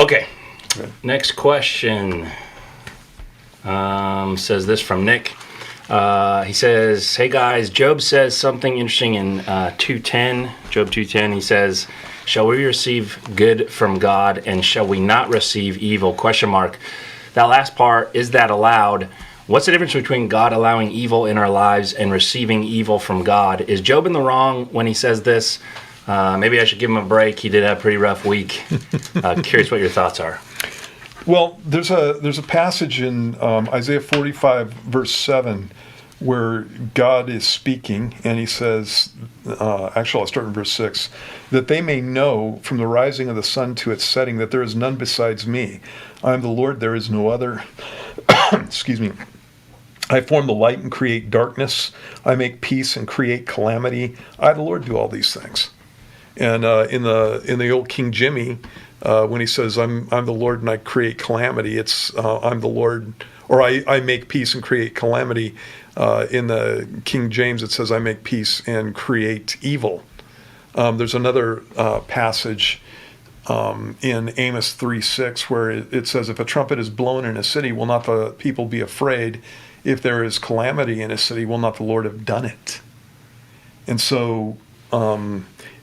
Okay. Okay. Next question says this from Nick. He says, "Hey guys, Job says something interesting in 2:10. Job 2:10. He says, 'Shall we receive good from God, and shall we not receive evil?' Question mark. That last part, is that allowed? What's the difference between God allowing evil in our lives and receiving evil from God? Is Job in the wrong when he says this? Maybe I should give him a break. He did have a pretty rough week. Curious what your thoughts are." Well, there's a passage in Isaiah 45, verse 7, where God is speaking, and he says, actually I'll start in verse 6, "That they may know from the rising of the sun to its setting that there is none besides me. I am the Lord, there is no other." Excuse me. "I form the light and create darkness. I make peace and create calamity. I, the Lord, do all these things." And in the old King Jimmy, when he says, I'm the Lord and I create calamity, it's I'm the Lord, or I make peace and create calamity. In the King James, it says, "I make peace and create evil." There's another passage in Amos 3:6 where it says, "If a trumpet is blown in a city, will not the people be afraid? If there is calamity in a city, will not the Lord have done it?" And so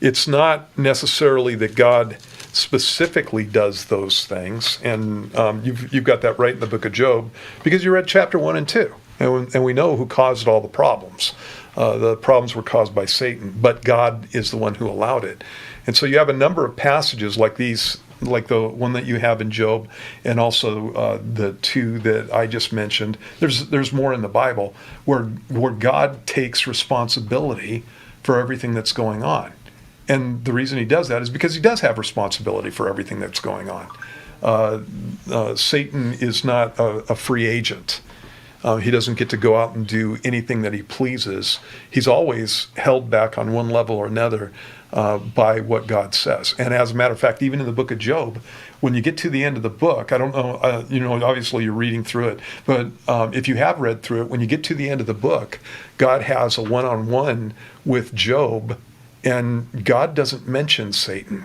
it's not necessarily that God specifically does those things, and you've got that right in the book of Job, because you read chapter 1 and 2, and we know who caused all the problems. The problems were caused by Satan, but God is the one who allowed it. And so you have a number of passages like these, like the one that you have in Job, and also the two that I just mentioned. There's more in the Bible where God takes responsibility for everything that's going on. And the reason he does that is because he does have responsibility for everything that's going on. Satan is not a free agent. He doesn't get to go out and do anything that he pleases. He's always held back on one level or another by what God says. And as a matter of fact, even in the book of Job, when you get to the end of the book, I don't know, obviously you're reading through it, but if you have read through it, when you get to the end of the book, God has a one-on-one with Job, and God doesn't mention Satan.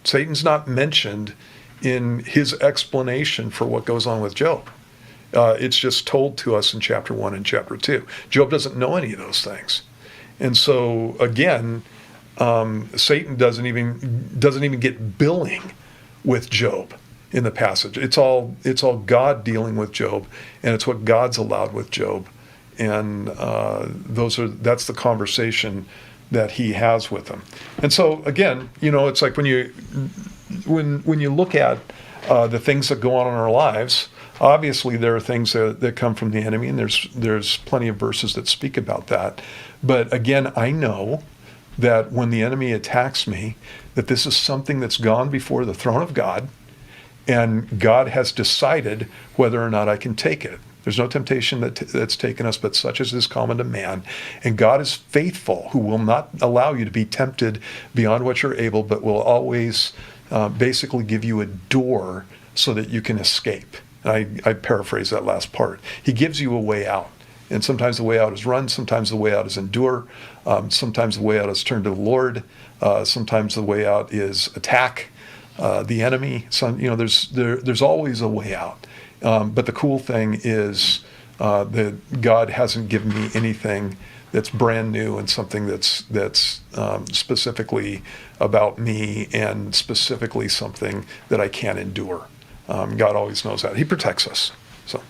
Satan's not mentioned in his explanation for what goes on with Job. It's just told to us in chapter 1 and chapter 2. Job doesn't know any of those things. And so, again, Satan doesn't even get billing with Job in the passage. It's all God dealing with Job, and it's what God's allowed with Job. And that's the conversation that he has with them. And so, again, it's like when you look at the things that go on in our lives, obviously there are things that come from the enemy, and there's plenty of verses that speak about that. But again, I know that when the enemy attacks me, that this is something that's gone before the throne of God, and God has decided whether or not I can take it. There's no temptation that's taken us, but such as is common to man. And God is faithful, who will not allow you to be tempted beyond what you're able, but will always basically give you a door so that you can escape. And I paraphrase that last part. He gives you a way out. And sometimes the way out is run. Sometimes the way out is endure. Sometimes the way out is turn to the Lord. Sometimes the way out is attack the enemy. There's always a way out. But the cool thing is that God hasn't given me anything that's brand new and something that's specifically about me, and specifically something that I can't endure. God always knows that. He protects us. So.